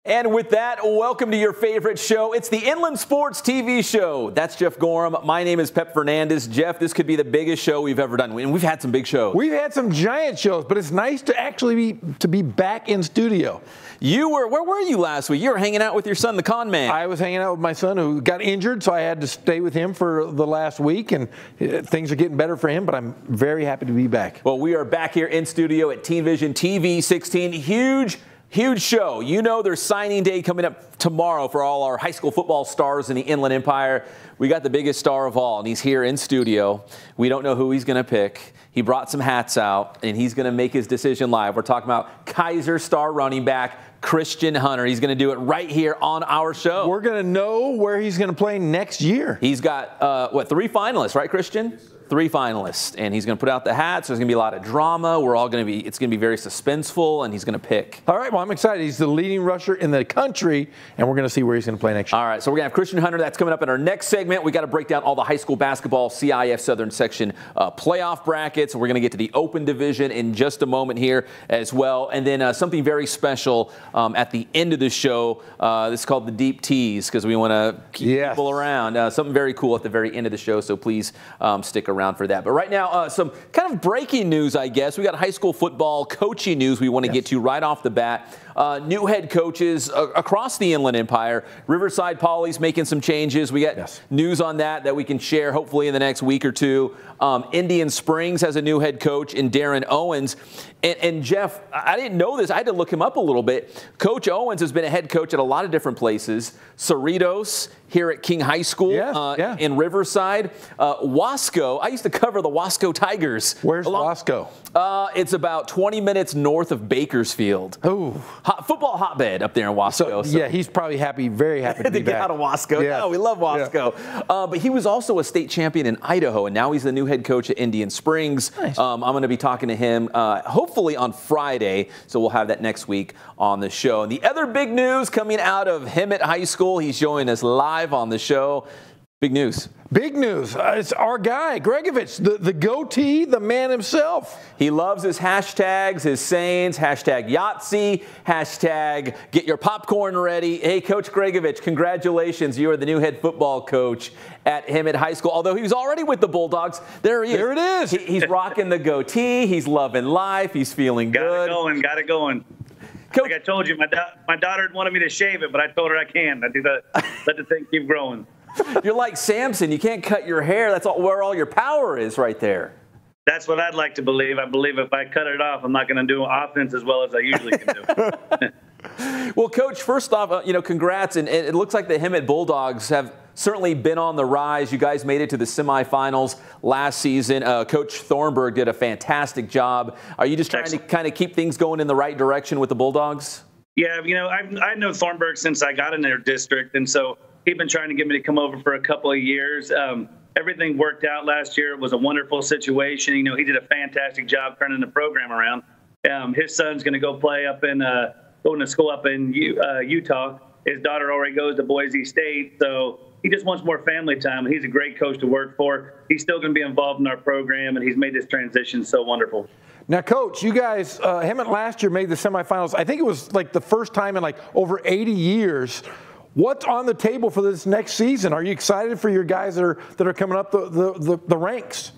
And with that, welcome to your favorite show. It's the Inland Sports TV show. That's Geoff Gorham. My name is Fernandez. Jeff, this could be the biggest show we've ever done. And we've had some big shows. We've had some giant shows, but it's nice to actually be back in studio. Where were you last week? You were hanging out with your son, the con man. I was hanging out with my son who got injured, so I had to stay with him for the last week, and things are getting better for him, but I'm very happy to be back. Well, we are back here in studio at Teen Vision TV 16. Huge show. You know there's signing day coming up tomorrow for all our high school football stars in the Inland Empire. We got the biggest star of all, and he's here in studio. We don't know who he's going to pick. He brought some hats out, and he's going to make his decision live. We're talking about Kaiser star running back Christian Hunter. He's going to do it right here on our show. We're going to know where he's going to play next year. He's got, 3 finalists, right, Christian? Yes, 3 finalists, and he's going to put out the hats. There's going to be a lot of drama. It's going to be very suspenseful, and he's going to pick. All right, well, I'm excited. He's the leading rusher in the country, and we're going to see where he's going to play next year. All right, so we're going to have Christian Hunter. That's coming up in our next segment. We got to break down all the high school basketball CIF Southern Section playoff brackets. We're going to get to the Open Division in just a moment here as well, and then something very special at the end of the show. This is called the Deep Tease because we want to keep people around. Something very cool at the very end of the show, so please stick around for that. But right now, some kind of breaking news, I guess. We got high school football coaching news we want to get to right off the bat. New head coaches across the Inland Empire. Riverside Poly's making some changes. We got news on that we can share hopefully in the next week or two. Indian Springs has a new head coach in Darren Owens. And Jeff, I didn't know this. I had to look him up a little bit. Coach Owens has been a head coach at a lot of different places. Cerritos here at King High School in Riverside. Wasco. I used to cover the Wasco Tigers. Where's Wasco? It's about 20 minutes north of Bakersfield. Oh. Football hotbed up there in Wasco. So, yeah, he's probably very happy to be get back. out of Wasco. Yeah. No, we love Wasco. Yeah. But he was also a state champion in Idaho, and now he's the new head coach at Indian Springs. Nice. I'm going to be talking to him hopefully on Friday, so we'll have that next week on the show. And the other big news coming out of Hemet High School, he's joining us live on the show. Big news. Big news. It's our guy, Gregovich, the goatee, the man himself. He loves his hashtags, his sayings, hashtag Yahtzee, hashtag get your popcorn ready. Hey, Coach Gregovich, congratulations. You are the new head football coach at Hemet High School. Although he was already with the Bulldogs, there he is. There it is. He's rocking the goatee. He's loving life. He's feeling good. Got it going. Coach, like I told you, my daughter wanted me to shave it, but I told her I can't. I do that. Let the thing keep growing. You're like Samson. You can't cut your hair. That's where all your power is right there. That's what I'd like to believe. I believe if I cut it off, I'm not going to do offense as well as I usually can do. Well, Coach, first off, congrats. And it looks like the Hemet Bulldogs have certainly been on the rise. You guys made it to the semifinals last season. Coach Thornburg did a fantastic job. Are you just trying to kind of keep things going in the right direction with the Bulldogs? Yeah, I know Thornburg since I got in their district, and so he's been trying to get me to come over for a couple of years. Everything worked out last year. It was a wonderful situation. He did a fantastic job turning the program around. His son's going to go play going to school up in Utah. His daughter already goes to Boise State, so he just wants more family time. He's a great coach to work for. He's still going to be involved in our program, and he's made this transition so wonderful. Now, Coach, you guys, Hemet last year made the semifinals. I think it was like the first time in like over 80 years. What's on the table for this next season? Are you excited for your guys that are coming up the ranks?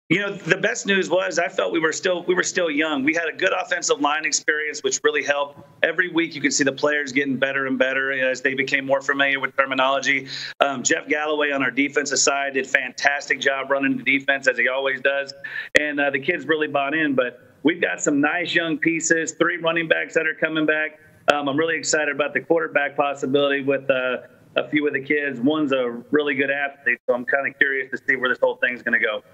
The best news was I felt we were still young. We had a good offensive line experience, which really helped. Every week you could see the players getting better and better as they became more familiar with terminology. Jeff Galloway on our defensive side did a fantastic job running the defense, as he always does. And the kids really bought in. But we've got some nice young pieces, 3 running backs that are coming back. I'm really excited about the quarterback possibility with a few of the kids. One's a really good athlete, so I'm kind of curious to see where this whole thing's going to go.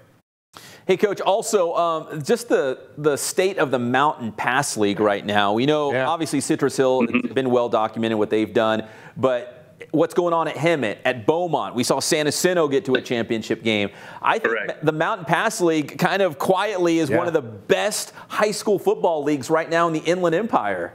Hey, Coach, also just the state of the Mountain Pass League right now. We know, obviously, Citrus Hill has been well documented what they've done, but what's going on at Hemet, at Beaumont? We saw San Jacinto get to a championship game. I think the Mountain Pass League kind of quietly is one of the best high school football leagues right now in the Inland Empire.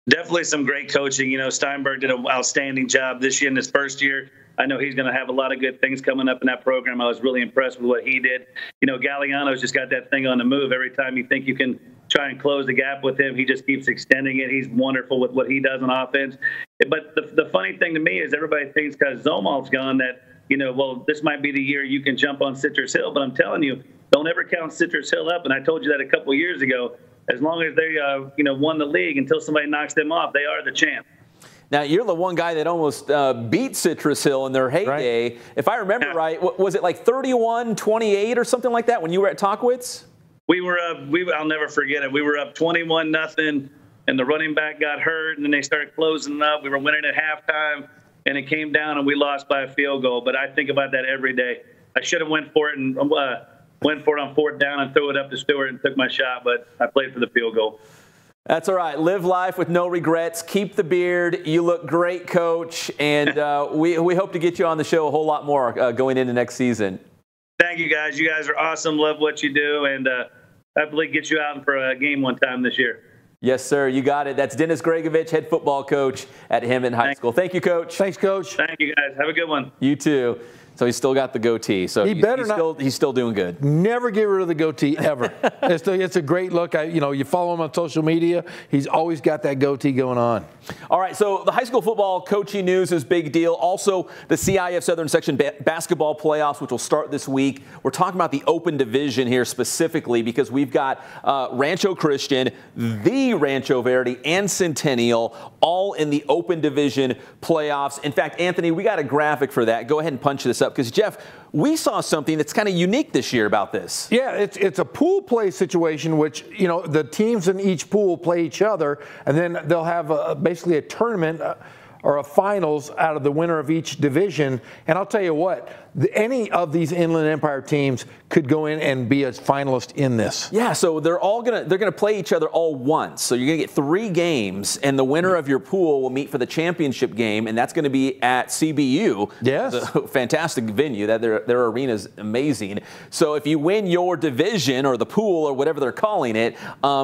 Definitely some great coaching. Steinberg did an outstanding job this year in his first year. I know he's going to have a lot of good things coming up in that program. I was really impressed with what he did. Galliano's just got that thing on the move. Every time you think you can try and close the gap with him. He just keeps extending it. He's wonderful with what he does on offense. But the funny thing to me is everybody thinks because Zomal's gone that, well, this might be the year you can jump on Citrus Hill. But I'm telling you, don't ever count Citrus Hill up. And I told you that a couple of years ago. As long as they, won the league, until somebody knocks them off, they are the champ. Now, you're the one guy that almost beat Citrus Hill in their heyday. Right. If I remember right, was it like 31-28 or something like that when you were at Tockwitz? We were up. I'll never forget it. We were up 21-0, and the running back got hurt, and then they started closing up. We were winning at halftime, and it came down, and we lost by a field goal. But I think about that every day. I should have went for it and went for it on 4th down and threw it up to Stewart and took my shot, but I played for the field goal. That's all right. Live life with no regrets. Keep the beard. You look great, Coach, and we hope to get you on the show a whole lot more going into next season. Thank you, guys. You guys are awesome. Love what you do, and hopefully get you out for a game one time this year. Yes, sir. You got it. That's Dennis Gregovich, head football coach at Hemet High School. Thank you, Coach. Thanks, Coach. Thank you, guys. Have a good one. You too. So he's still got the goatee. So he's still doing good. Never get rid of the goatee ever. It's a great look. You follow him on social media. He's always got that goatee going on. All right. So the high school football coaching news is big deal. Also, the CIF Southern Section basketball playoffs, which will start this week. We're talking about the open division here specifically because we've got Rancho Christian, the Rancho Verde, and Centennial all in the open division playoffs. In fact, Anthony, we got a graphic for that. Go ahead and punch this up. Because, Geoff, we saw something that's kind of unique this year about this. Yeah, it's a pool play situation, which, the teams in each pool play each other, and then they'll have basically a tournament or a finals out of the winner of each division. And I'll tell you what, any of these Inland Empire teams could go in and be a finalist in this. Yeah, so they're gonna play each other all once. So you're gonna get 3 games, and the winner of your pool will meet for the championship game, and that's gonna be at CBU. Yes, it's a fantastic venue. That their arena is amazing. So if you win your division or the pool or whatever they're calling it,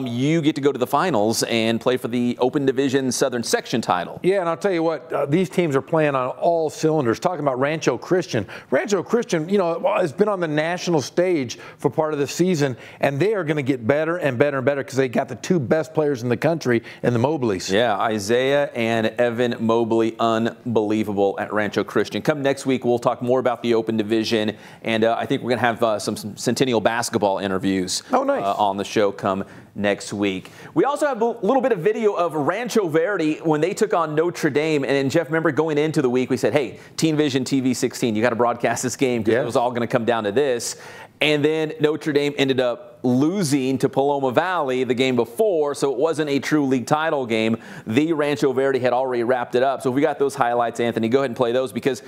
you get to go to the finals and play for the Open Division Southern Section title. Yeah, and I'll tell you what, these teams are playing on all cylinders. Talking about Rancho Christian. Rancho Christian, has been on the national stage for part of the season, and they are going to get better and better and better because they got the 2 best players in the country in the Mobleys. Yeah, Isaiah and Evan Mobley, unbelievable at Rancho Christian. Come next week, we'll talk more about the Open Division, and I think we're going to have some Centennial basketball interviews on the show come next week. We also have a little bit of video of Rancho Verde when they took on Notre Dame. And Geoff, remember going into the week, we said, hey, Teen Vision TV 16, you got to broadcast this game because it was all going to come down to this. And then Notre Dame ended up losing to Paloma Valley the game before, so it wasn't a true league title game. The Rancho Verde had already wrapped it up. So if we got those highlights, Anthony, go ahead and play those because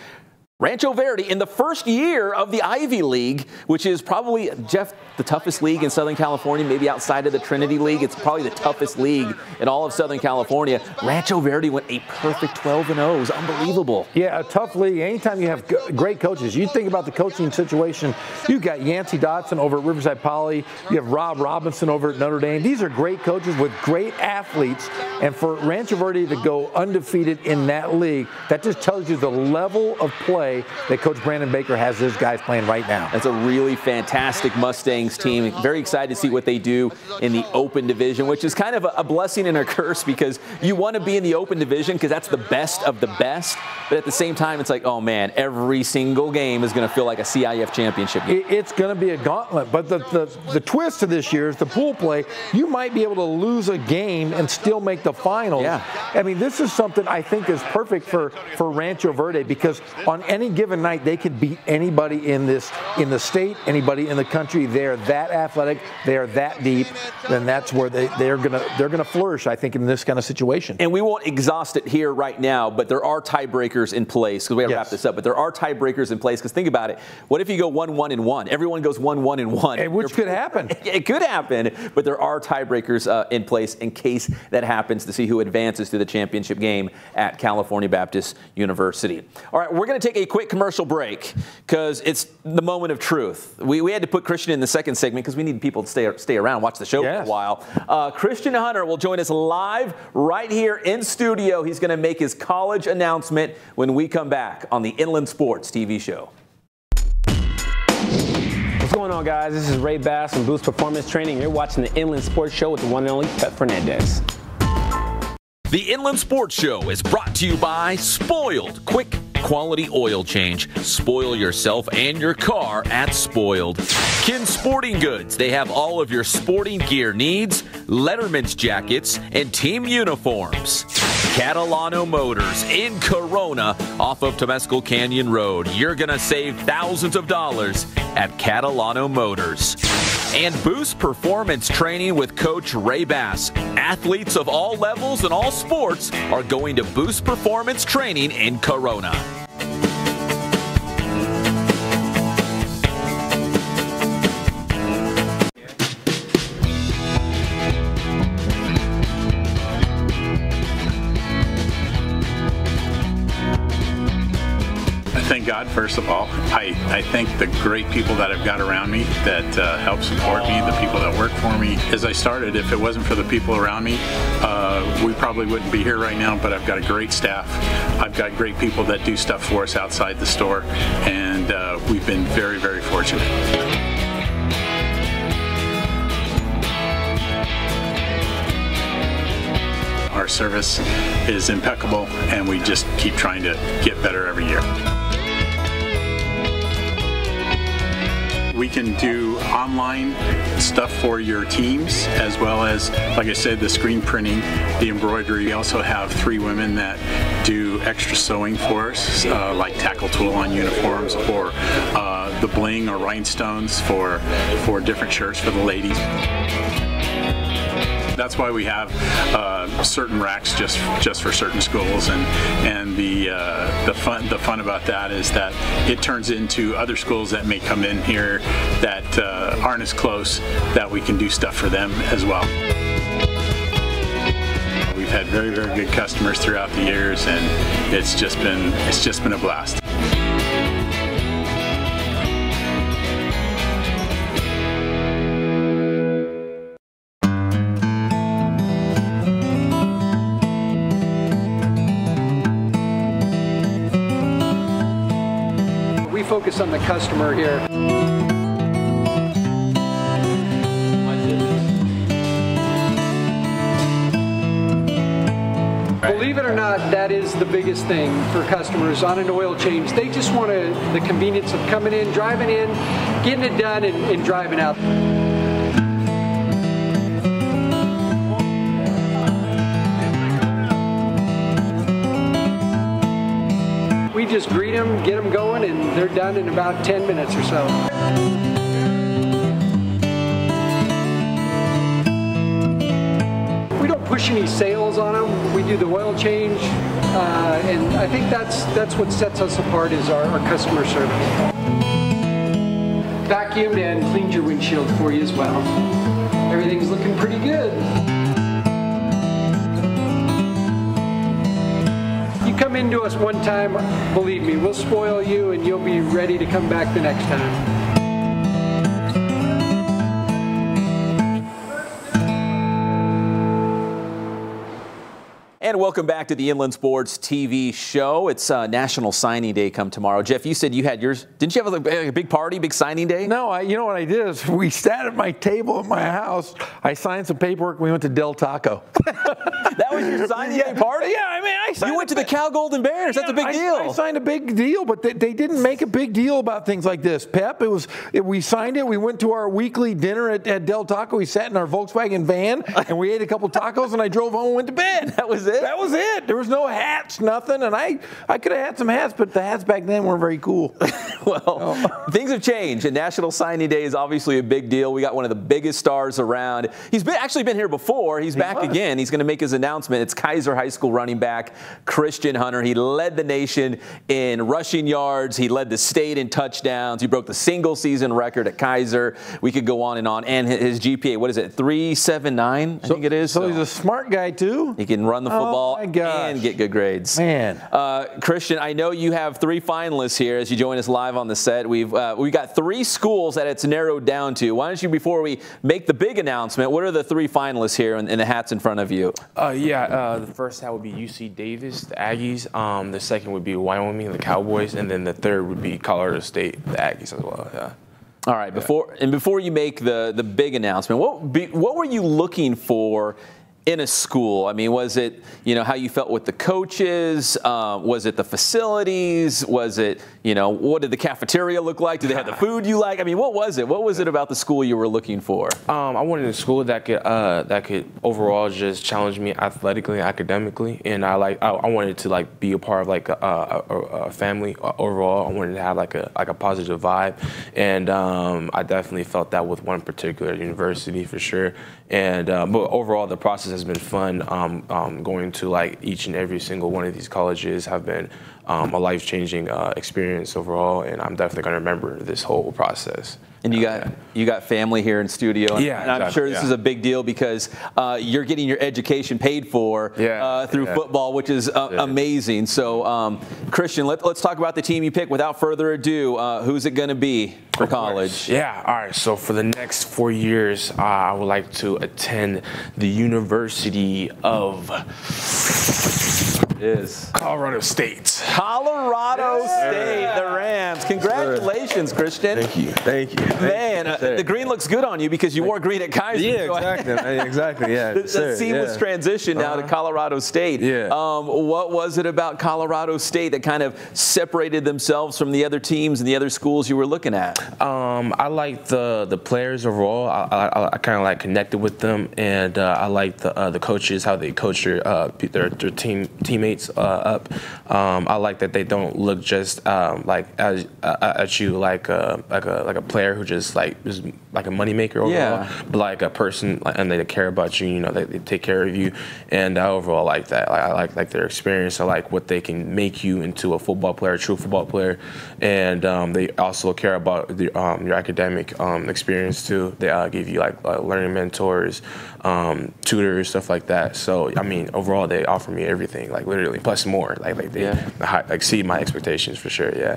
Rancho Verde, in the first year of the Ivy League, which is probably, Geoff, the toughest league in Southern California, maybe outside of the Trinity League. It's probably the toughest league in all of Southern California. Rancho Verde went a perfect 12-0. It was unbelievable. Yeah, a tough league. Anytime you have great coaches, you think about the coaching situation. You've got Yancey Dotson over at Riverside Poly. You have Rob Robinson over at Notre Dame. These are great coaches with great athletes. And for Rancho Verde to go undefeated in that league, that just tells you the level of play that Coach Brandon Baker has his guys playing right now. That's a really fantastic Mustangs team. Very excited to see what they do in the Open Division, which is kind of a blessing and a curse because you want to be in the Open Division because that's the best of the best. But at the same time, it's like, oh man, every single game is going to feel like a CIF championship game. It's going to be a gauntlet. But the twist to this year is the pool play. You might be able to lose a game and still make the finals. Yeah. I mean, this is something I think is perfect for Rancho Verde because on any given night they can beat anybody in the state, anybody in the country. They're that athletic, they are that deep, and that's where they're gonna flourish, I think, in this kind of situation. And we won't exhaust it here right now, but there are tiebreakers in place because we got to wrap this up. But there are tiebreakers in place because think about it. What if you go 1-1-1? Everyone goes 1-1-1, which could happen. It could happen, but there are tiebreakers in place in case that happens to see who advances to the championship game at California Baptist University. All right, we're going to take a quick commercial break because it's the moment of truth. We had to put Christian in the second segment because we need people to stay around, watch the show for a while. Christian Hunter will join us live right here in studio. He's going to make his college announcement when we come back on the Inland Sports TV show. going on, guys? This is Ray Bass from Boost Performance Training. You're watching the Inland Sports Show with the one and only Fernandez. The Inland Sports Show is brought to you by Spoiled. Quick, quality oil change. Spoil yourself and your car at Spoiled. Kin Sporting Goods. They have all of your sporting gear needs, Letterman's jackets, and team uniforms. Catalano Motors in Corona off of Temescal Canyon Road. You're going to save thousands of dollars at Catalano Motors. And Boost Performance Training with Coach Ray Bass. Athletes of all levels and all sports are going to Boost Performance Training in Corona. Thank God, first of all. I thank the great people that I've got around me that help support me, the people that work for me. As I started, if it wasn't for the people around me, we probably wouldn't be here right now, but I've got a great staff. I've got great people that do stuff for us outside the store, and we've been very, very fortunate. Our service is impeccable, and we just keep trying to get better every year. We can do online stuff for your teams, as well as, like I said, the screen printing, the embroidery. We also have 3 women that do extra sewing for us, like tackle tool on uniforms, or the bling or rhinestones for different shirts for the ladies. That's why we have certain racks just for certain schools, and the fun about that is that it turns into other schools that may come in here that aren't as close, that we can do stuff for them as well. We've had very, very good customers throughout the years, and it's just been a blast. Focus on the customer here. Believe it or not, that is the biggest thing for customers on an oil change. They just want the convenience of coming in, driving in, getting it done, and driving out. We just greet them, get them going, and they're done in about 10 minutes or so. We don't push any sales on them. We do the oil change, and I think that's what sets us apart is our customer service. Vacuumed and cleaned your windshield for you as well. Everything's looking pretty good. Come into us one time, believe me, we'll spoil you and you'll be ready to come back the next time. And welcome back to the Inland Sports TV show. It's National Signing Day come tomorrow. Geoff, you said you had yours. Didn't you have a big party, big signing day? No, you know what I did is we sat at my table at my house. I signed some paperwork. We went to Del Taco. That was your signing day party? Yeah, I mean, you went to the Cal Golden Bears. That's a big deal. I signed a big deal, but they didn't make a big deal about things like this. Pep, we signed it. We went to our weekly dinner at Del Taco. We sat in our Volkswagen van, and we ate a couple tacos, and I drove home and went to bed. That was it? That was it. There was no hats, nothing, and I could have had some hats, but the hats back then weren't very cool. Well, things have changed, and National Signing Day is obviously a big deal. We got one of the biggest stars around. He's actually been here before. He's back again. He's going to make his announcement. It's Kaiser High School running back Christian Hunter. He led the nation in rushing yards. He led the state in touchdowns. He broke the single-season record at Kaiser. We could go on, and his GPA, what is it, 3.79, I think it is. So he's a smart guy, too? He can run the football and get good grades. Man. Christian, I know you have 3 finalists here as you join us live on the set. We've got 3 schools that it's narrowed down to. Why don't you, before we make the big announcement, what are the 3 finalists here in the hats in front of you? The first hat would be UC Davis, the Aggies. The second would be Wyoming, the Cowboys, and then the third would be Colorado State, the Aggies as well. Yeah. All right, before you make the big announcement, what were you looking for in a school? I mean, was it, how you felt with the coaches? Was it the facilities? Was it, what did the cafeteria look like? Did they have the food you like? I mean, what was it? What was it about the school you were looking for? I wanted a school that could overall just challenge me athletically, academically, and I wanted to be a part of a family overall. I wanted to have like a positive vibe, and I definitely felt that with one particular university for sure. And but overall, the process has been fun. Going to each and every single one of these colleges have been a life-changing experience overall, and I'm definitely going to remember this whole process. And you got family here in studio. Yeah, and I'm sure this is a big deal because you're getting your education paid for through football, which is amazing. So, Christian, let's talk about the team you picked. Without further ado, who's it going to be for college? Yeah, all right. So for the next 4 years, I would like to attend the University of Colorado State. Colorado State, the Rams. Congratulations, Christian. Thank you. Man, the green looks good on you because you wore green at Kaiser. Yeah, exactly. Yeah, the seamless transition now to Colorado State. Yeah. What was it about Colorado State that kind of separated themselves from the other teams and the other schools you were looking at? I like the players overall. I kind of connected with them, and I like the coaches, how they coach their teammates up. I like that they don't look just at you like a player who just is like a moneymaker overall, but like a person, and they care about you. They take care of you, and I overall like that. I like their experience. I like what they can make you into a football player, a true football player, and they also care about your academic experience too. They give you learning mentors, tutors, stuff like that. So I mean, overall, they offer me everything, literally plus more. They exceed my expectations for sure. Yeah.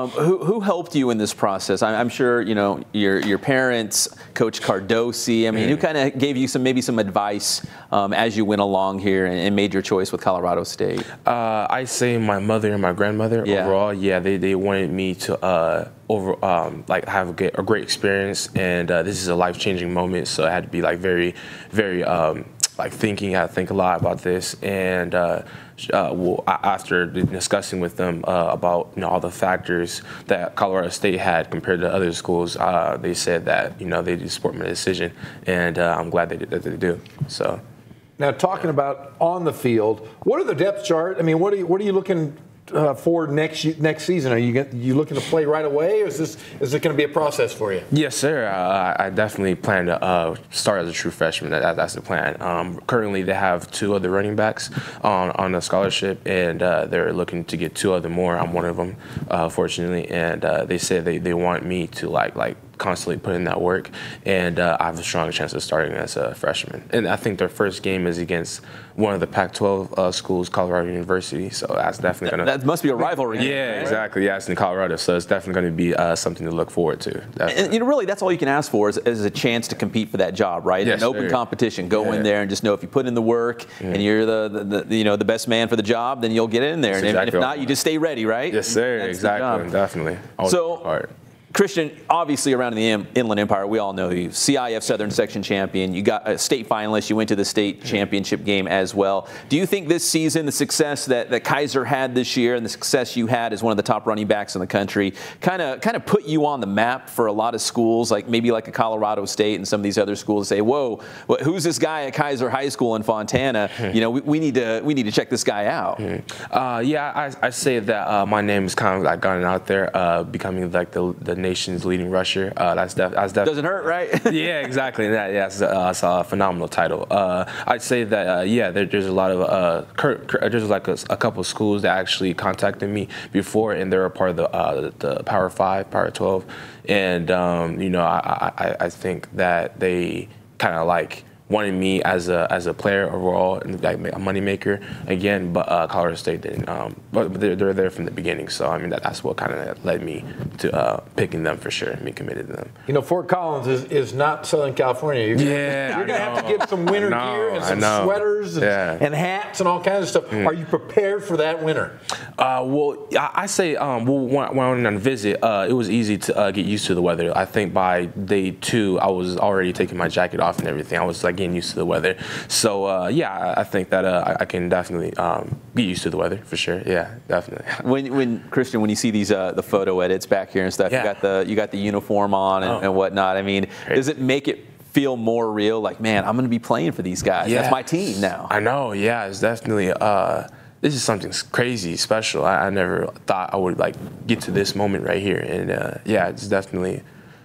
Who helped you in this process? I'm sure your parents, Coach Cardosi. I mean, who kind of gave you maybe some advice as you went along here and made your choice with Colorado State? I say my mother and my grandmother overall. Yeah, they wanted me to have a great experience, and this is a life-changing moment. So I had to be very, very thinking. I had to think a lot about this, and after discussing with them about all the factors that Colorado State had compared to other schools, they said that they do support my decision, and I'm glad that they do. So now talking about on the field, what are the depth chart? I mean, what are you looking for next season? Are you looking to play right away, or is it going to be a process for you? Yes, sir. I definitely plan to start as a true freshman. That's the plan. Currently, they have 2 other running backs on a scholarship, and they're looking to get 2 other more. I'm one of them, fortunately, and they said they want me to constantly put in that work, and I have a strong chance of starting as a freshman. And I think their first game is against one of the Pac-12 schools, Colorado University. So that's definitely going to. That must be a rivalry. Yeah, exactly. Yeah, it's in Colorado, so it's definitely going to be something to look forward to. Definitely. And really, that's all you can ask for is a chance to compete for that job, right? Yes, an open competition. Go in there and just know if you put in the work and you're the best man for the job, then you'll get in there. And if not, you just stay ready, right? Yes, sir. Exactly. Definitely. So. Christian, obviously around in the Inland Empire, we all know you. CIF Southern Section champion. You got a state finalist. You went to the state championship game as well. Do you think this season, the success that Kaiser had this year and the success you had as one of the top running backs in the country kind of put you on the map for a lot of schools, maybe like a Colorado State and some of these other schools say, whoa, who's this guy at Kaiser High School in Fontana? We need to check this guy out. I say that my name is kind of gotten out there, becoming the nation's leading rusher. That's definitely doesn't hurt, right? Yeah, exactly. It's a phenomenal title. I'd say that there's a lot of there's a couple of schools that actually contacted me before, and they're a part of the Power 5, Power 12, and I think that they kind of wanted me as a player overall and like a moneymaker again, but Colorado State didn't. But they're there from the beginning, so I mean that's what kind of led me to picking them for sure and being committed to them. You know, Fort Collins is not Southern California. You're gonna have to get some winter gear and some sweaters and hats and all kinds of stuff. Are you prepared for that winter? Well, I say when I went on a visit, it was easy to get used to the weather. I think by day 2, I was already taking my jacket off and everything. I was like getting used to the weather. So yeah, I think that I can definitely get used to the weather for sure. Yeah, definitely. When Christian, when you see these the photo edits back here and stuff, you got the uniform on and whatnot. I mean, does it make it feel more real? Like, man, I'm going to be playing for these guys. That's my team now. I know. Yeah, it's definitely. This is something crazy, special. I never thought I would like get to this moment right here, and yeah, this is definitely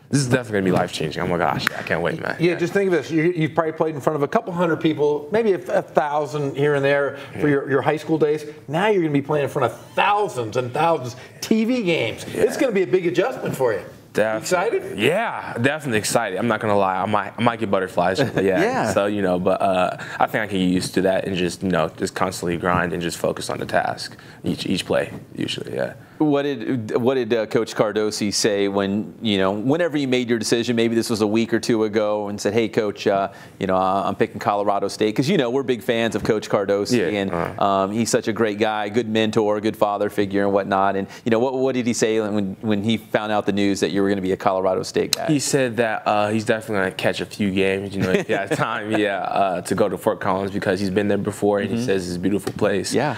gonna be life changing. Oh my gosh, I can't wait, man. Yeah, just think of this. You've probably played in front of a couple hundred people, maybe 1,000 here and there for your high school days. Now you're gonna be playing in front of thousands and thousands TV games. It's gonna be a big adjustment for you. Definitely. Excited? Yeah, definitely excited. I'm not gonna lie, I might get butterflies. Yeah. So but I think I can get used to that and just just constantly grind and just focus on the task each play usually. Yeah. What did Coach Cardosi say when whenever you made your decision? Maybe this was a week or 2 ago, and said, "Hey, Coach, I'm picking Colorado State," because we're big fans of Coach Cardosi, and he's such a great guy, good mentor, good father figure, and whatnot. And what did he say when he found out the news that you were going to be a Colorado State guy? He said that he's definitely going to catch a few games, if he has time, to go to Fort Collins because he's been there before, and he says it's a beautiful place. Yeah.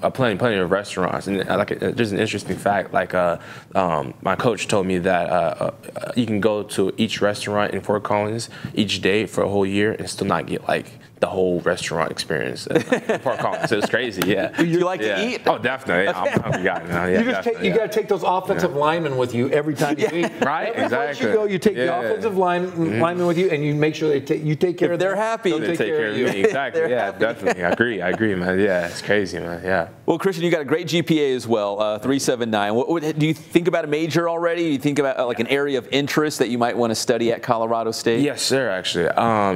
Plenty of restaurants, and there's an interesting fact. Like my coach told me that you can go to each restaurant in Fort Collins each day for a whole year and still not get like the whole restaurant experience in Fort Collins. So it's crazy. Yeah. You like to eat? Oh, definitely. I'm got it now. Yeah, you got to take those offensive linemen with you every time you eat. Right. Every exactly. place you go, you take the offensive linemen with you, and you make sure you take care of them. They're happy. They take care of you. Exactly. Yeah, definitely. I agree, man. Yeah, it's crazy, man. Yeah. Well, Christian, you got a great GPA as well, 3.79. What do you think about a major already? Do you think about like an area of interest that you might want to study at Colorado State? Yes, sir. Actually,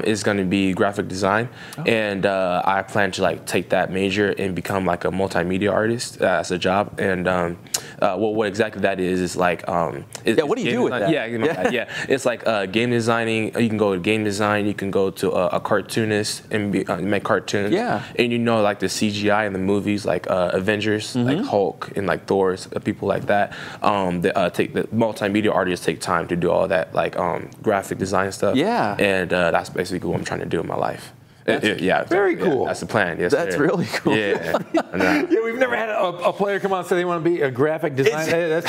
it's going to be graphic design, and I plan to like take that major and become like a multimedia artist as a job. And what exactly that is like what do you do with that? Yeah, it's like game designing. You can go to game design. You can go to a cartoonist and make cartoons. Yeah, and like the CGI in the movies, like Avengers, like Hulk and like Thor's, people like that. The multimedia artists take time to do all that like graphic design stuff. Yeah, and that's basically what I'm trying to do in my life. Very cool. That's the plan. Yes, that's really cool. Yeah. We've never had a player come on and say they want to be a graphic designer.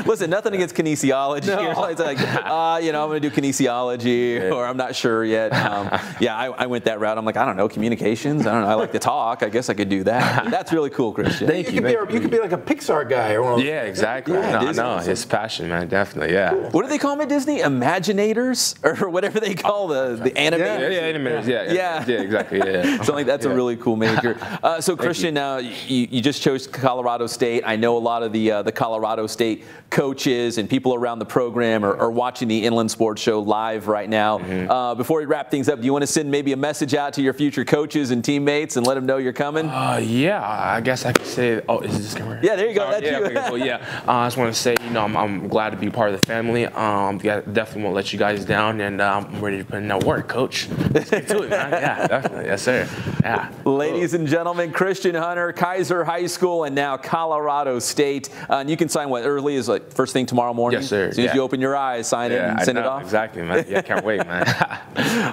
Listen, nothing against kinesiology. No. It's like, I'm going to do kinesiology, or I'm not sure yet. I went that route. I'm like, I don't know, communications. I don't know. I like to talk. I guess I could do that. But that's really cool, Christian. You could be like a Pixar guy. Or yeah, exactly. No, his passion, man. Definitely, yeah. Cool. What do they call them at Disney? Imaginators? Or whatever they call the animators? Yeah, animators, yeah, exactly. Yeah. So that's a really cool major. So Christian, now you just chose Colorado State. I know a lot of the Colorado State coaches and people around the program are watching the Inland Sports Show live right now. Before we wrap things up, do you want to send maybe a message out to your future coaches and teammates and let them know you're coming? Yeah, I guess I could say. Oh, is this camera? Yeah, there you go. That's you. Okay, cool. I just want to say, I'm glad to be part of the family. Definitely won't let you guys down, and I'm ready to put in that work, Coach. Let's get to it, man. Yeah, definitely. Yes, sir. Yeah. Ladies and gentlemen, Christian Hunter, Kaiser High School, and now Colorado State. And you can sign what early is like first thing tomorrow morning? Yes, sir. As soon as you open your eyes, sign it and send it off? Exactly, man. Yeah, can't wait, man.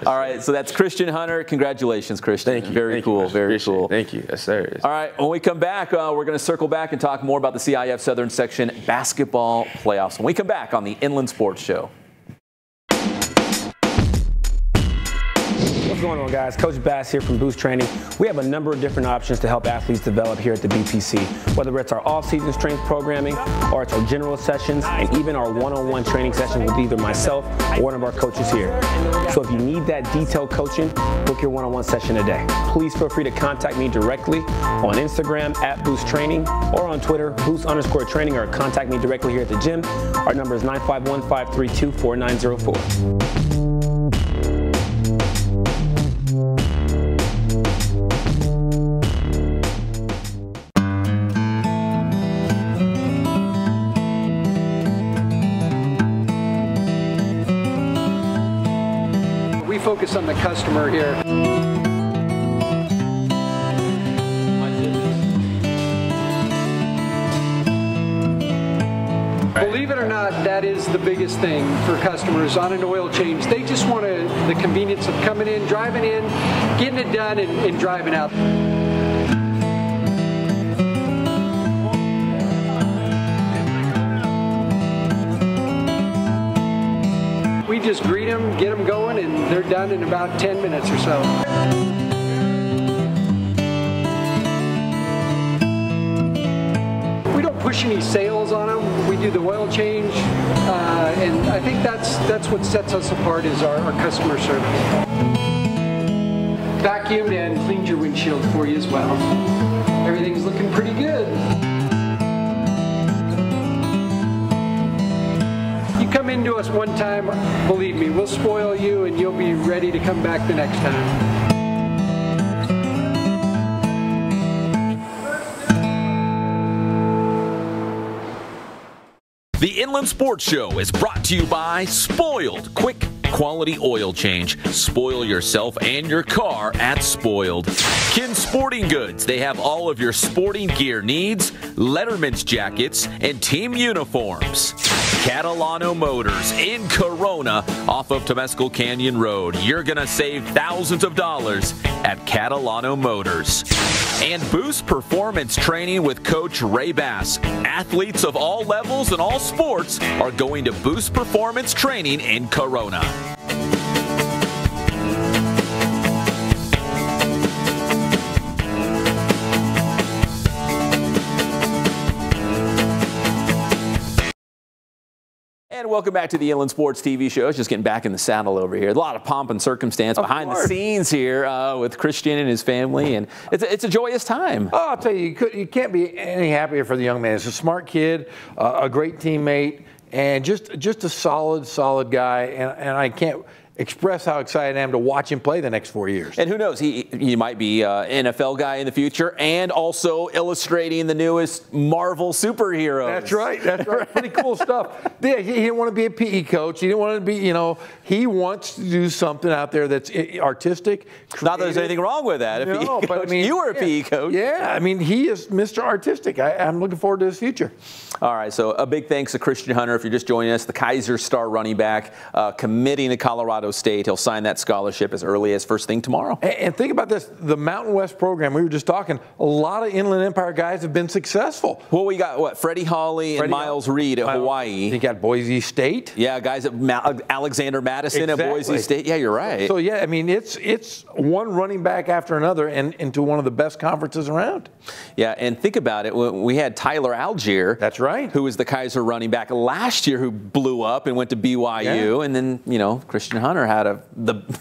All right, so that's Christian Hunter. Congratulations, Christian. Thank you. Very cool. Very cool. Thank you. Yes, sir. All right, when we come back, we're going to circle back and talk more about the CIF Southern Section basketball playoffs. When we come back on the Inland Sports Show. What's going on, guys? Coach Bass here from Boost Training. We have a number of different options to help athletes develop here at the BPC, whether it's our off-season strength programming or it's our general sessions and even our one-on-one training sessions with either myself or one of our coaches here. So if you need that detailed coaching, book your one-on-one session today. Please feel free to contact me directly on Instagram at Boost Training or on Twitter, Boost_Training, or contact me directly here at the gym. Our number is 951-532-4904. focus on the customer here. Believe it or not, that is the biggest thing for customers on an oil change. They just want the convenience of coming in, driving in, getting it done, and driving out. We just greet them, get them going, and they're done in about 10 minutes or so. We don't push any sales on them. We do the oil change, and I think that's what sets us apart is our customer service. Vacuumed and cleaned your windshield for you as well. Everything's looking pretty good. You come into us one time, believe me, we'll spoil you and you'll be ready to come back the next time. The Inland Sports Show is brought to you by Spoiled. Quick, quality oil change. Spoil yourself and your car at Spoiled. Kin Sporting Goods. They have all of your sporting gear needs, Letterman's jackets, and team uniforms. Catalano Motors in Corona off of Temescal Canyon Road. You're going to save thousands of dollars at Catalano Motors. And Boost Performance Training with Coach Ray Bass. Athletes of all levels and all sports are going to Boost Performance Training in Corona. And welcome back to the Inland Sports TV show. It's just getting back in the saddle over here. A lot of pomp and circumstance behind the scenes here with Christian and his family, and it's a joyous time. Oh, I'll tell you, you can't be any happier for the young man. He's a smart kid, a great teammate, and just a solid guy. And I can't express how excited I am to watch him play the next 4 years. And who knows, he might be an NFL guy in the future and also illustrating the newest Marvel superheroes. That's right. Pretty cool stuff. Yeah, he didn't want to be a PE coach. He didn't want to be, he wants to do something out there that's artistic, creative. Not that there's anything wrong with that. But I mean, you were a PE coach. Yeah, I mean, he is Mr. Artistic. I'm looking forward to his future. All right, so a big thanks to Christian Hunter. If you're just joining us, the Kaiser star running back committing to Colorado State. He'll sign that scholarship as early as first thing tomorrow. And think about this, the Mountain West program, we were just talking, a lot of Inland Empire guys have been successful. Well, we got, Freddie Hawley and Miles Reed at Hawaii. You got Boise State. Yeah, guys at Alexander Madison at Boise State. Yeah, you're right. So, yeah, I mean, it's one running back after another and into one of the best conferences around. Yeah, and think about it. We had Tyler Algier. That's right. Who was the Kaiser running back last year who blew up and went to BYU. Yeah. And then, Christian Hunter had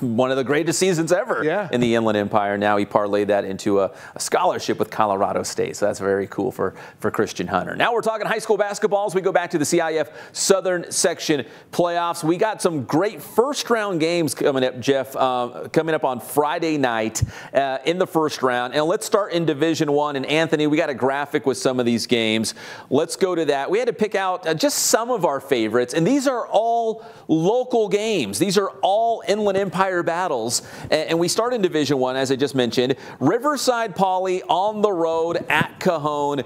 one of the greatest seasons ever in the Inland Empire. Now he parlayed that into a scholarship with Colorado State. So that's very cool for Christian Hunter. Now we're talking high school basketball as we go back to the CIF Southern Section playoffs. We got some great first-round games coming up, Geoff, coming up on Friday night in the first round. And let's start in Division I. And Anthony, we got a graphic with some of these games. Let's go to that. We had to pick out just some of our favorites. And these are all local games. These are all Inland Empire battles. And we start in Division I, as I just mentioned. Riverside Poly on the road at Cajon.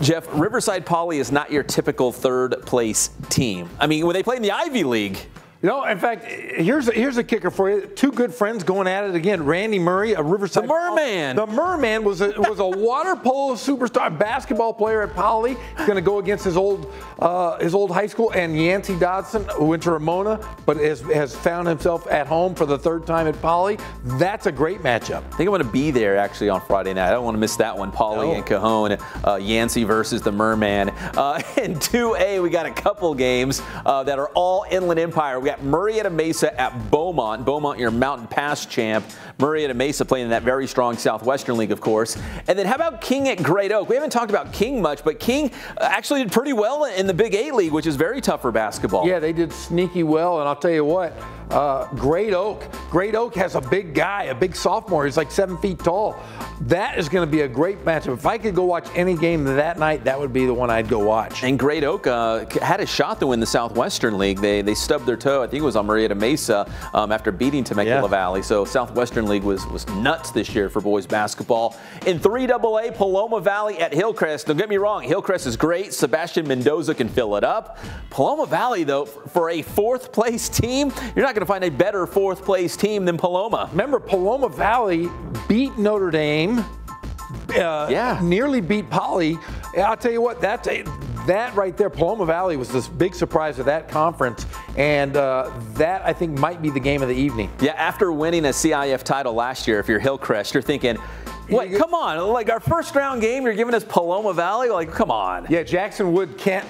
Geoff, Riverside Poly is not your typical third-place team. I mean, when they play in the Ivy League. In fact, here's a kicker for you. Two good friends going at it again. Randy Murray, a Riverside. The Merman. The Merman was a water polo superstar, basketball player at Poly. He's going to go against his old high school. And Yancey Dodson, who went to Ramona, but has found himself at home for the third time at Poly. That's a great matchup. I think I'm going to be there actually on Friday night. I don't want to miss that one. Poly and Cajon, Yancey versus the Merman. In 2A, we got a couple games that are all Inland Empire. We got Murrieta Mesa at Beaumont. Beaumont, your Mountain Pass champ. Murrieta Mesa playing in that very strong Southwestern League, of course. And then how about King at Great Oak? We haven't talked about King much, but King actually did pretty well in the Big 8 League, which is very tough for basketball. Yeah, they did sneaky well, and I'll tell you what, Great Oak. Great Oak has a big guy, a big sophomore. He's like 7 feet tall. That is going to be a great matchup. If I could go watch any game that night, that would be the one I'd go watch. And Great Oak had a shot to win the Southwestern League. They stubbed their toe, I think it was on Marietta Mesa, after beating Temecula Valley. So Southwestern League was nuts this year for boys basketball. In 3AA, Paloma Valley at Hillcrest. Don't get me wrong, Hillcrest is great. Sebastian Mendoza can fill it up. Paloma Valley, though, for a 4th place team, you're not going to find a better 4th place team than Paloma. Remember, Paloma Valley beat Notre Dame. Nearly beat Poly. I'll tell you what, that right there, Paloma Valley was this big surprise of that conference, and that I think might be the game of the evening. Yeah, after winning a CIF title last year, if you're Hillcrest, you're thinking, what, come on, like our first round game, you're giving us Paloma Valley? Like, come on. Yeah, Jackson Wood can't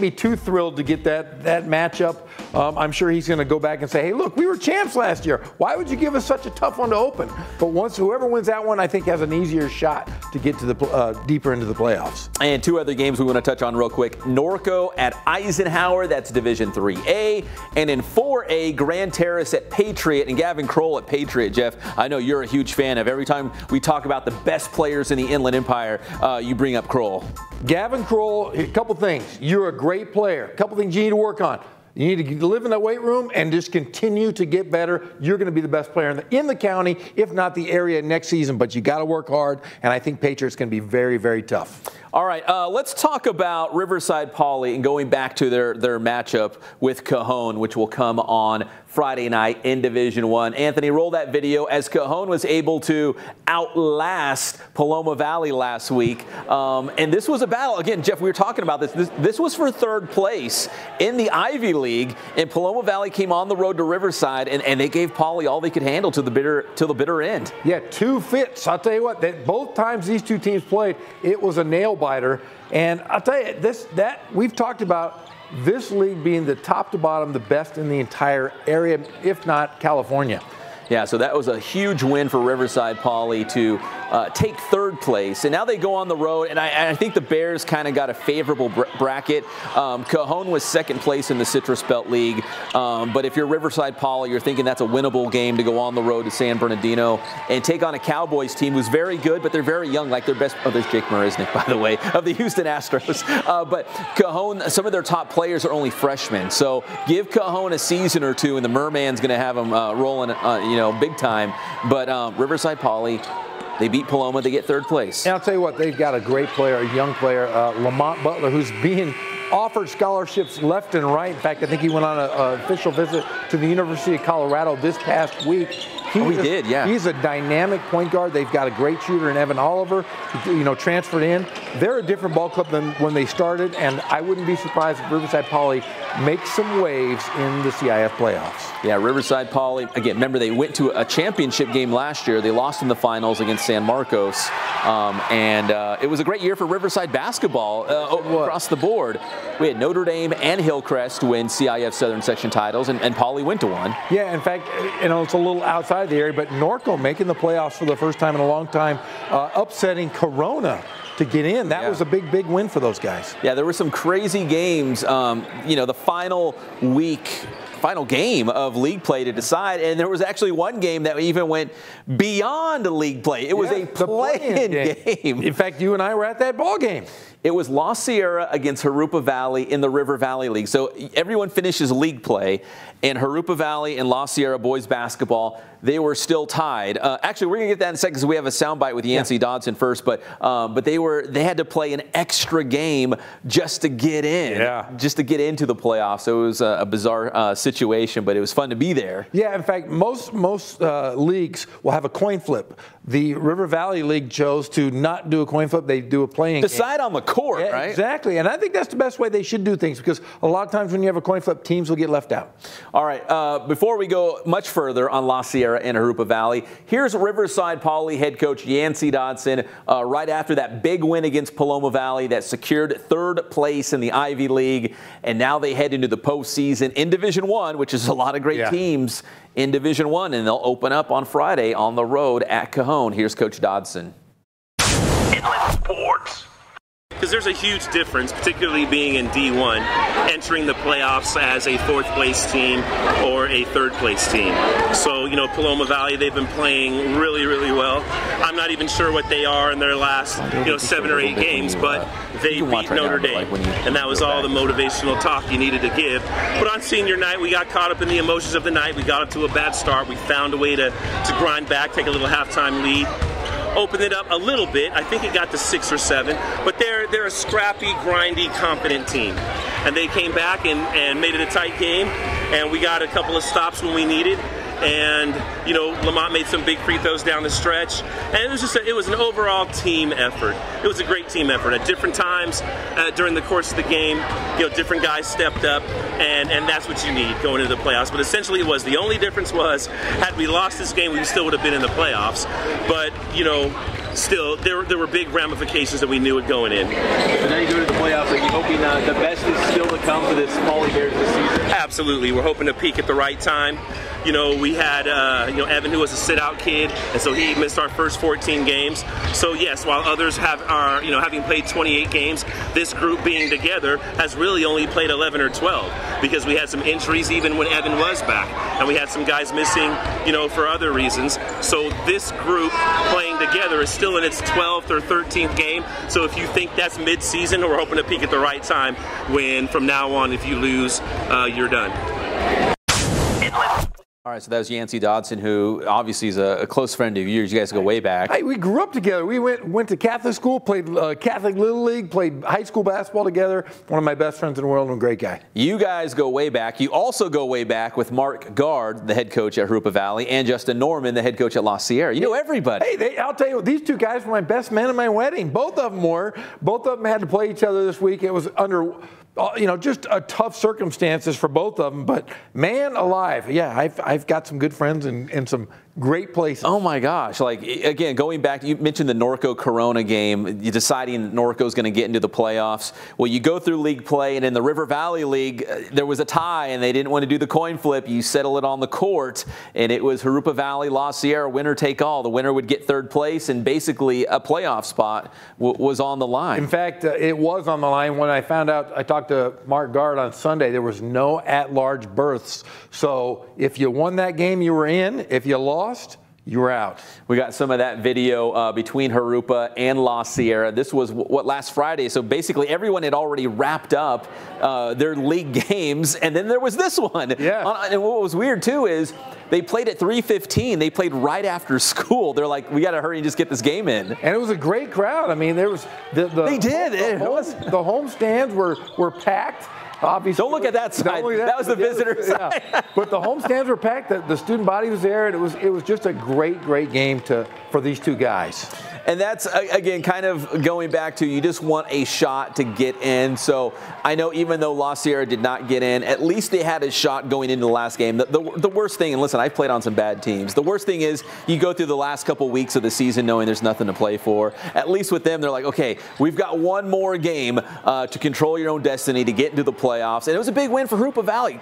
be too thrilled to get that matchup. I'm sure he's going to go back and say, hey, look, we were champs last year. Why would you give us such a tough one to open? But whoever wins that one, I think has an easier shot to get to the deeper into the playoffs. And 2 other games we want to touch on real quick. Norco at Eisenhower, that's Division 3A. And in 4A, Grand Terrace at Patriot. And Gavin Kroll at Patriot. Jeff, I know you're a huge fan of. Every time we talk about the best players in the Inland Empire, you bring up Kroll. Gavin Kroll, a couple things. You're a great player. A couple things you need to work on. You need to live in that weight room and just continue to get better. You're going to be the best player in the county, if not the area next season, but you got to work hard, and I think Patriots can be very, very tough. All right, let's talk about Riverside Poly and going back to their matchup with Cajon, which will come on Friday night in Division 1. Anthony, roll that video as Cajon was able to outlast Paloma Valley last week. And this was a battle. Again, Jeff, we were talking about this. This was for 3rd place in the Ivy League, and Paloma Valley came on the road to Riverside, and they gave Poly all they could handle to the bitter end. Yeah, 2 fits. I'll tell you what, both times these 2 teams played, it was a nail biter. And I'll tell you, we've talked about this league being the top to bottom, the best in the entire area, if not California. Yeah, so that was a huge win for Riverside Poly to take 3rd place. And now they go on the road, and I think the Bears kind of got a favorable bracket. Cajon was 2nd place in the Citrus Belt League. But if you're Riverside Poly, you're thinking that's a winnable game to go on the road to San Bernardino and take on a Cowboys team who's very good, but they're very young, like their best. Oh, there's Jake Marisnik, by the way, of the Houston Astros. But Cajon, some of their top players are only freshmen. So give Cajon a season or 2, and the Merman's going to have them rolling, big time. But Riverside Poly, they beat Paloma. They get 3rd place. And I'll tell you what, they've got a great player, a young player, Lamont Butler, who's being offered scholarships left and right. In fact, I think he went on an official visit to the University of Colorado this past week. He did, yeah. He's a dynamic point guard. They've got a great shooter in Evan Oliver, transferred in. They're a different ball club than when they started, and I wouldn't be surprised if Riverside Poly makes some waves in the CIF playoffs. Yeah, Riverside Poly, again, remember they went to a championship game last year. They lost in the finals against San Marcos, and it was a great year for Riverside basketball across the board. We had Notre Dame and Hillcrest win CIF Southern Section titles, and Poly went to one. Yeah, in fact, it's a little outside the area, but Norco making the playoffs for the first time in a long time, upsetting Corona to get in. That was a big, big win for those guys. Yeah, there were some crazy games. The final game of league play to decide, and there was actually one game that even went beyond league play. It was a play-in game. In fact, you and I were at that ball game. It was La Sierra against Jurupa Valley in the River Valley League. So everyone finishes league play, and Jurupa Valley and La Sierra boys basketball, they were still tied. Actually, we're going to get that in a second because we have a soundbite with Yancey Dodson first. But they had to play an extra game just to get in, just to get into the playoffs. So it was a bizarre situation, but it was fun to be there. Yeah, in fact, most leagues will have a coin flip. The River Valley League chose to not do a coin flip. They do a playing Decide on the court, right? Exactly. And I think that's the best way they should do things, because a lot of times when you have a coin flip, teams will get left out. All right. Before we go much further on La Sierra and Jurupa Valley, here's Riverside Poly head coach Yancey Dodson right after that big win against Paloma Valley that secured 3rd place in the Ivy League. And now they head into the postseason in Division 1, which is a lot of great teams in Division 1, and they'll open up on Friday on the road at Cajon. Here's Coach Dodson. Inland Sports. because there's a huge difference, particularly being in D1, entering the playoffs as a 4th place team or a 3rd place team. So, you know, Paloma Valley, they've been playing really, really well. I'm not even sure what they are in their last, 7 or 8 games, but they beat Notre Dame, and that was all the motivational talk you needed to give. But on senior night, we got caught up in the emotions of the night. We got up to a bad start. We found a way to grind back, take a little halftime lead, open it up a little bit. I think it got to 6 or 7, but they're a scrappy, grindy, confident team. And they came back and made it a tight game, and we got a couple of stops when we needed. And, you know, Lamont made some big free throws down the stretch. And it was just it was an overall team effort. It was a great team effort. At different times during the course of the game, you know, different guys stepped up, and that's what you need going into the playoffs. But essentially it was, the only difference was, had we lost this game, we still would have been in the playoffs. But, you know, still, there were big ramifications that we knew it going in. So now you go to the playoffs. Are you hoping the best is still to come for this Poly Bears this season? Absolutely. We're hoping to peak at the right time. You know, we had, Evan, who was a sit-out kid, and so he missed our first 14 games. So yes, while others are, having played 28 games, this group being together has really only played 11 or 12 because we had some injuries even when Evan was back, and we had some guys missing, for other reasons. So this group playing together is still in its 12th or 13th game. So if you think that's mid-season, we're hoping to peak at the right time, when from now on, if you lose, you're done. All right, so that was Yancey Dodson, who obviously is a close friend of yours. You guys go way back. Hey, we grew up together. We went to Catholic school, played Catholic Little League, played high school basketball together. One of my best friends in the world and a great guy. You guys go way back. You also go way back with Mark Gard, the head coach at Harupa Valley, and Justin Norman, the head coach at La Sierra. You know everybody. Hey, I'll tell you what, these two guys were my best men at my wedding. Both of them were. Both of them had to play each other this week. It was under just a tough circumstances for both of them, but man alive, yeah, I've got some good friends in some great places. Oh my gosh, like again, going back, you mentioned the Norco Corona game, you deciding Norco's going to get into the playoffs. Well, you go through league play, and in the River Valley League, there was a tie, and they didn't want to do the coin flip. You settle it on the court, and it was Harupa Valley, La Sierra, winner take all. The winner would get 3rd place, and basically a playoff spot was on the line. In fact, it was on the line when I found out. I talked to Mark Gard on Sunday. There was no at-large berths. So if you won that game, you were in. If you lost, you were out. We got some of that video between Harupa and La Sierra. This was last Friday. So basically everyone had already wrapped up their league games, and then there was this one. Yeah. And what was weird too is they played at 3:15. They played right after school. They're like, we got to hurry and just get this game in. And it was a great crowd. I mean, there was the home stands were packed. Obviously, don't look at that side. That was the visitor side. Yeah. But the home stands were packed. The student body was there, and it was just a great game for these two guys. And that's, again, kind of going back to, you just want a shot to get in. So I know even though La Sierra did not get in, at least they had a shot going into the last game. The worst thing, and listen, I've played on some bad teams. The worst thing is you go through the last couple weeks of the season knowing there's nothing to play for. At least with them, they're like, okay, we've got one more game to control your own destiny, to get into the playoffs. And it was a big win for Harupa Valley.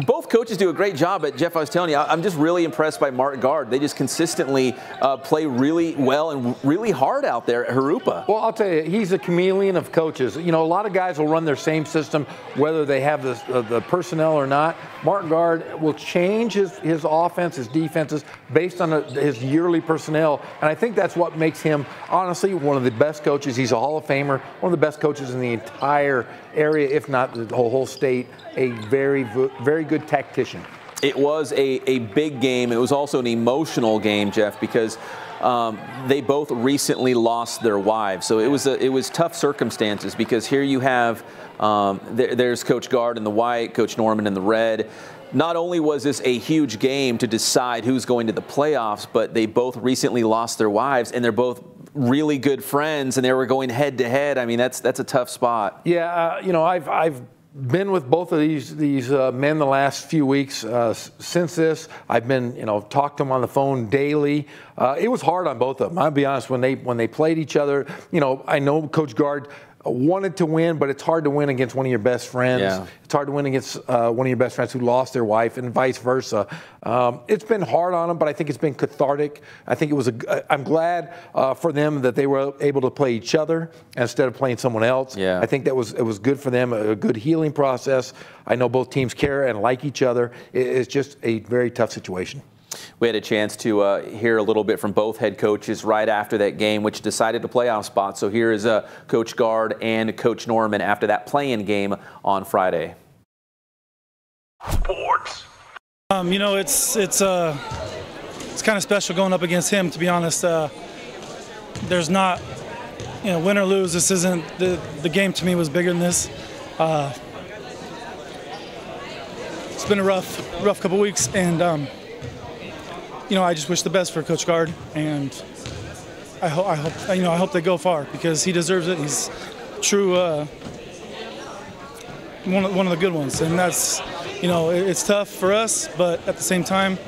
Both coaches do a great job, but Geoff, I was telling you, I'm just really impressed by Mark Gard. They just consistently play really well and really hard out there at Harupa. Well, I'll tell you, he's a chameleon of coaches. A lot of guys will run their same system, whether they have the personnel or not. Mark Gard will change his offense, his defenses, based on his yearly personnel. And I think that's what makes him, honestly, one of the best coaches. He's a Hall of Famer, one of the best coaches in the entire area, if not the whole state. A very, very good tactician. It was a big game. It was also an emotional game, Geoff, because they both recently lost their wives. So it was tough circumstances, because here you have there's Coach Gard in the white, Coach Norman in the red. Not only was this a huge game to decide who's going to the playoffs, but they both recently lost their wives, and they're both really good friends, and they were going head to head. I mean, that's a tough spot. Yeah, I've been with both of these men the last few weeks. Since this, I've been talked to them on the phone daily. It was hard on both of them. I'll be honest, when they played each other. I know Coach Gard wanted to win, but it's hard to win against one of your best friends. Yeah. It's hard to win against one of your best friends who lost their wife, and vice versa. It's been hard on them, but I think it's been cathartic. I think it was I'm glad for them that they were able to play each other instead of playing someone else. Yeah. I think it was good for them, a good healing process. I know both teams care and like each other. It's just a very tough situation. We had a chance to hear a little bit from both head coaches right after that game, which decided the playoff spot. So here is Coach Gard and Coach Norman after that play-in game on Friday. Sports. You know, it's kind of special going up against him. To be honest, there's not, you know, win or lose. This isn't the game. To me, was bigger than this. It's been a rough couple weeks, and you know, I just wish the best for Coach Gard, and I hope they go far because he deserves it. He's true one of the good ones, and that's, you know, it's tough for us, but at the same time,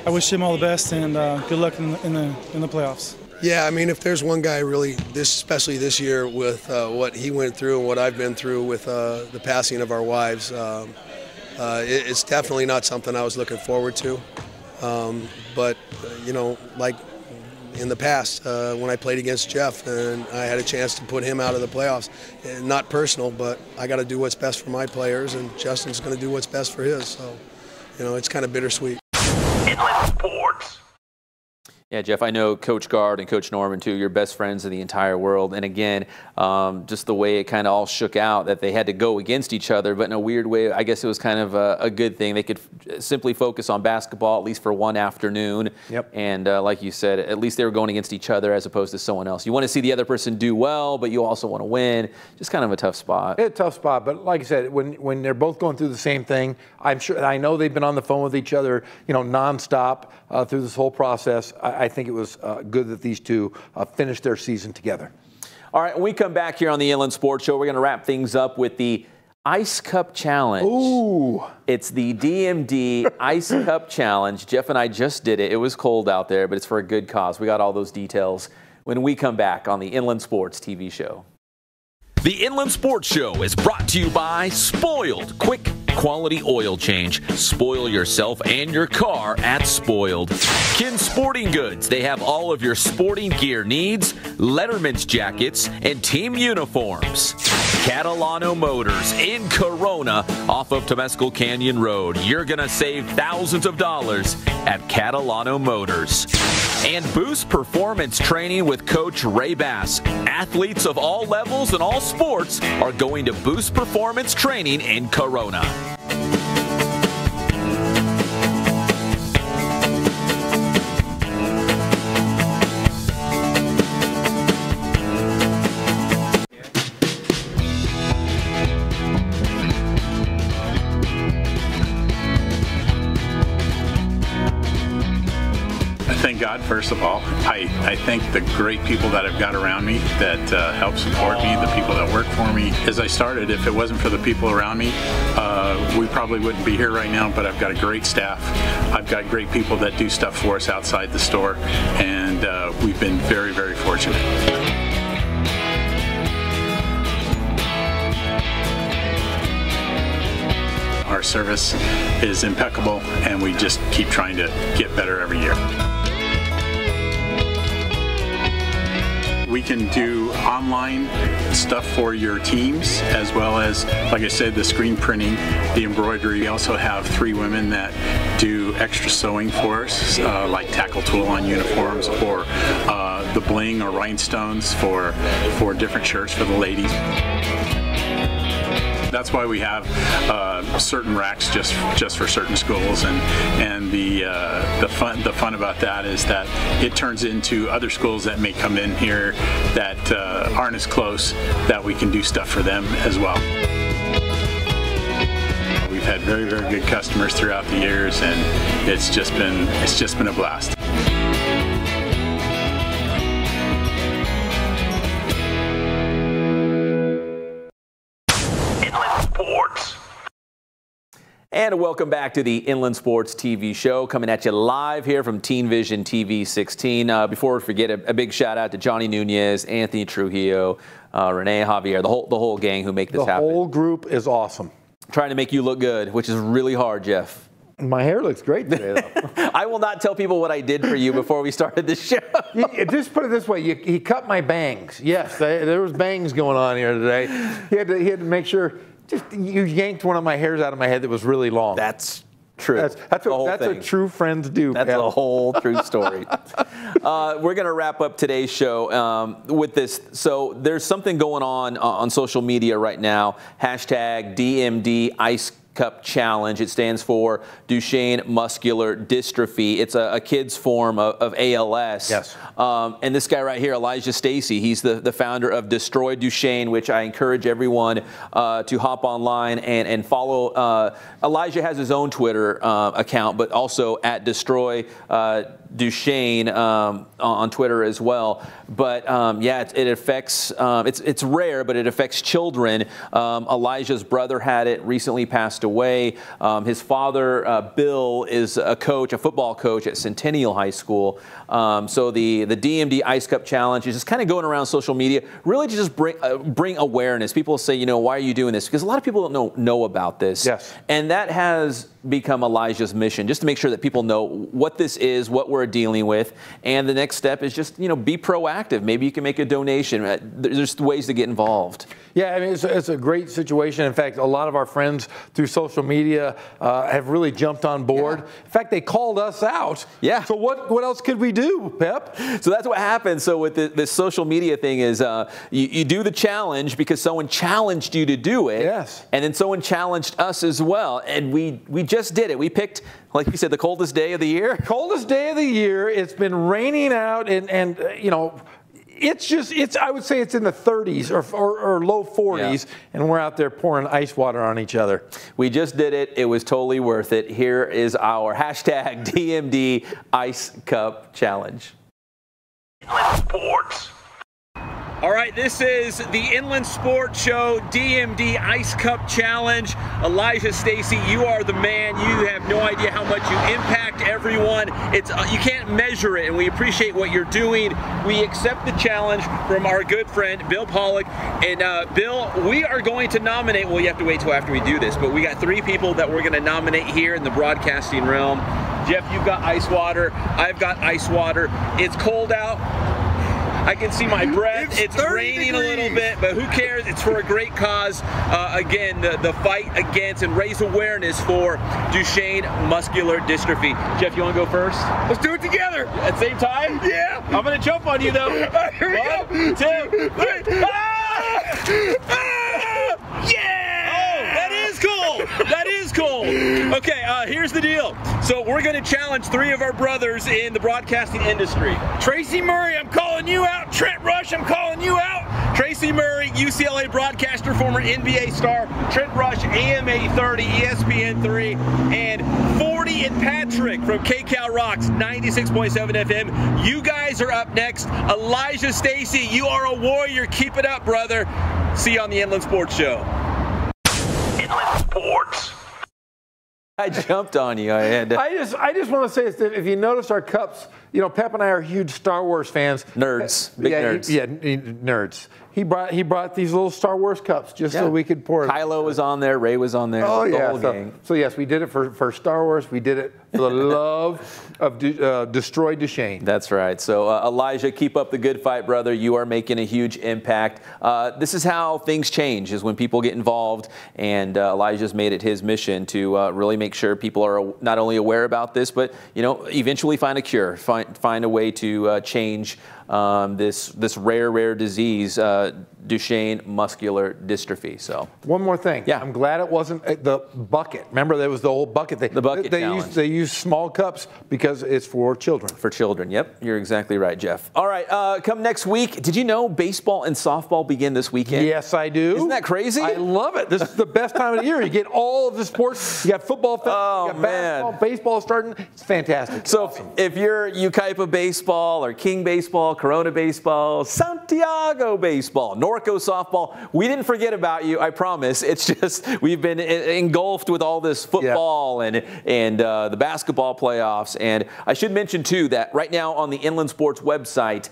I wish him all the best and good luck in the playoffs. Yeah, I mean, if there's one guy really, especially this year with what he went through and what I've been through with the passing of our wives, it's definitely not something I was looking forward to. But you know, like in the past, when I played against Geoff and I had a chance to put him out of the playoffs, not personal, but I got to do what's best for my players, and Justin's going to do what's best for his. So, you know, it's kind of bittersweet. Sports. Yeah, Geoff, I know Coach Gard and Coach Norman, too, you're best friends in the entire world. And again, just the way it kind of all shook out, that they had to go against each other, but in a weird way, I guess it was kind of a good thing. They could simply focus on basketball, at least for one afternoon. Yep. And like you said, at least they were going against each other as opposed to someone else. You want to see the other person do well, but you also want to win. Just kind of a tough spot. It's a tough spot, but like I said, when they're both going through the same thing, I know they've been on the phone with each other, you know, nonstop through this whole process. I think it was good that these two finished their season together. All right, when we come back here on the Inland Sports Show, we're going to wrap things up with the Ice Cup Challenge. Ooh. It's the DMD Ice Cup Challenge. Geoff and I just did it. It was cold out there, but it's for a good cause. We got all those details when we come back on the Inland Sports TV show. The Inland Sports Show is brought to you by Spoiled. Quick, quality oil change. Spoil yourself and your car at Spoiled. Kin Sporting Goods. They have all of your sporting gear needs, Letterman's jackets, and team uniforms. Catalano Motors in Corona off of Temescal Canyon Road. You're going to save thousands of dollars at Catalano Motors. And Boost Performance Training with Coach Ray Bass. Athletes of all levels and all sports are going to Boost Performance Training in Corona. Thank God, first of all. I thank the great people that I've got around me that help support me, the people that work for me. As I started, if it wasn't for the people around me, we probably wouldn't be here right now, but I've got a great staff. I've got great people that do stuff for us outside the store, and we've been very, very fortunate. Our service is impeccable, and we just keep trying to get better every year. We can do online stuff for your teams, as well as, like I said, the screen printing, the embroidery. We also have 3 women that do extra sewing for us, like tackle tool on uniforms, or the bling or rhinestones for different shirts for the ladies. That's why we have certain racks just for certain schools, and the fun about that is that it turns into other schools that may come in here that aren't as close, that we can do stuff for them as well. We've had very, very good customers throughout the years, and it's just been a blast. And welcome back to the Inland Sports TV show, coming at you live here from Teen Vision TV 16. Before we forget, a big shout out to Johnny Nunez, Anthony Trujillo, Renee Javier, the whole gang who make this happen. The whole group is awesome. Trying to make you look good, which is really hard, Geoff. My hair looks great today, though. I will not tell people what I did for you before we started the show. Just put it this way: he cut my bangs. Yes, there was bangs going on here today. He had to make sure. Just you yanked one of my hairs out of my head that was really long. That's true. That's what true friends do. That's a whole true story. We're going to wrap up today's show with this. So there's something going on social media right now. Hashtag DMD Ice Cup Challenge. It stands for Duchenne Muscular Dystrophy. It's a kid's form of ALS. Yes. And this guy right here, Elijah Stacy, he's the founder of Destroy Duchenne, which I encourage everyone to hop online and follow. Elijah has his own Twitter account, but also at Destroy Duchenne on Twitter as well. But yeah, it affects, it's rare, but it affects children. Elijah's brother had it, recently passed away. His father, Bill, is a football coach at Centennial High School. So the DMD Ice Cup Challenge is just kind of going around social media, really to just bring awareness. People say, you know, why are you doing this? Because a lot of people don't know about this. Yes. And that has become Elijah's mission, just to make sure that people know what this is, what we're dealing with, and the next step is just, you know, be proactive. Maybe you can make a donation. There's ways to get involved. Yeah, I mean, it's a great situation. In fact, a lot of our friends through social media have really jumped on board. Yeah. In fact, they called us out. Yeah. So what else could we do, Pep? So that's what happens. So with this social media thing is you do the challenge because someone challenged you to do it. Yes. And then someone challenged us as well. And we just did it. We picked, like you said, the coldest day of the year. Coldest day of the year. It's been raining out and you know, I would say it's in the 30s or low 40s, yeah. And we're out there pouring ice water on each other. We just did it. It was totally worth it. Here is our hashtag DMD Ice Cup Challenge. Sports. All right, this is the Inland Sports Show DMD Ice Cup Challenge. Elijah Stacy, you are the man. You have no idea how much you impact everyone. You can't measure it, and we appreciate what you're doing. We accept the challenge from our good friend Bill Pollock. And Bill, we are going to nominate. Well, you have to wait till after we do this, but we got 3 people that we're going to nominate here in the broadcasting realm. Geoff, you've got ice water. I've got ice water. It's cold out. I can see my breath. It's raining a little bit, but who cares? It's for a great cause. Again, the fight against and raise awareness for Duchenne muscular dystrophy. Geoff, you want to go first? Let's do it together. At the same time? Yeah. I'm going to jump on you, though. Here we go. 1, 2, 3. Ah! Ah! Yeah! That is cold. That is cold. Okay, here's the deal. So we're going to challenge 3 of our brothers in the broadcasting industry. Tracy Murray, I'm calling you out. Trent Rush, I'm calling you out. Tracy Murray, UCLA broadcaster, former NBA star. Trent Rush, AM 830, ESPN 3, and 40 and Patrick from KCal Rocks 96.7 FM. You guys are up next. Elijah Stacy, you are a warrior. Keep it up, brother. See you on the Inland Sports Show. Inland Sports. I jumped on you. I just want to say that if you notice our cups, you know, Pep and I are huge Star Wars fans. Nerds. Big nerds. Nerds. He brought these little Star Wars cups just so we could pour it. Kylo was on there. Ray was on there. Oh, the yeah. whole gang. So, yes, we did it for Star Wars. We did it for the love of Destroy Duchenne. That's right. So, Elijah, keep up the good fight, brother. You are making a huge impact. This is how things change, is when people get involved. And Elijah's made it his mission to really make sure people are not only aware about this, but, you know, eventually find a cure, find a way to change this rare disease, Duchenne muscular dystrophy. So one more thing. Yeah. I'm glad it wasn't the bucket. Remember, there was the old bucket thing. The bucket challenge. They use small cups because it's for children. For children. Yep. You're exactly right, Geoff. All right. Come next week. Did you know baseball and softball begin this weekend? Yes, I do. Isn't that crazy? I love it. This is the best time of the year. You get all of the sports. You got football, you got basketball, baseball starting. It's fantastic. So awesome. If you're Ukaipa baseball or King baseball, Corona baseball, Santa Santiago baseball, Norco softball. We didn't forget about you, I promise. It's just we've been engulfed with all this football and the basketball playoffs. And I should mention, too, that right now on the Inland Sports website,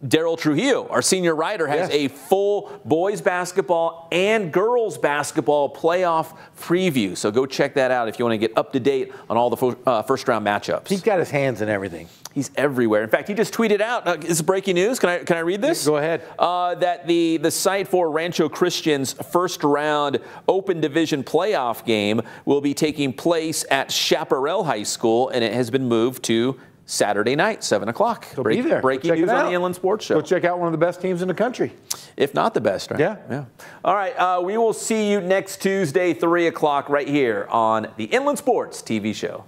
Daryl Trujillo, our senior writer, has a full boys basketball and girls basketball playoff preview. So go check that out if you want to get up to date on all the first-round matchups. He's got his hands in everything. He's everywhere. In fact, he just tweeted out, this is breaking news. Can I read this? Go ahead. That the site for Rancho Christian's first-round Open Division playoff game will be taking place at Chaparral High School, and it has been moved to Saturday night, 7 o'clock. So be there. Breaking news on the Inland Sports Show. Go check out one of the best teams in the country. If not the best, right? Yeah. All right, we will see you next Tuesday, 3 o'clock, right here on the Inland Sports TV show.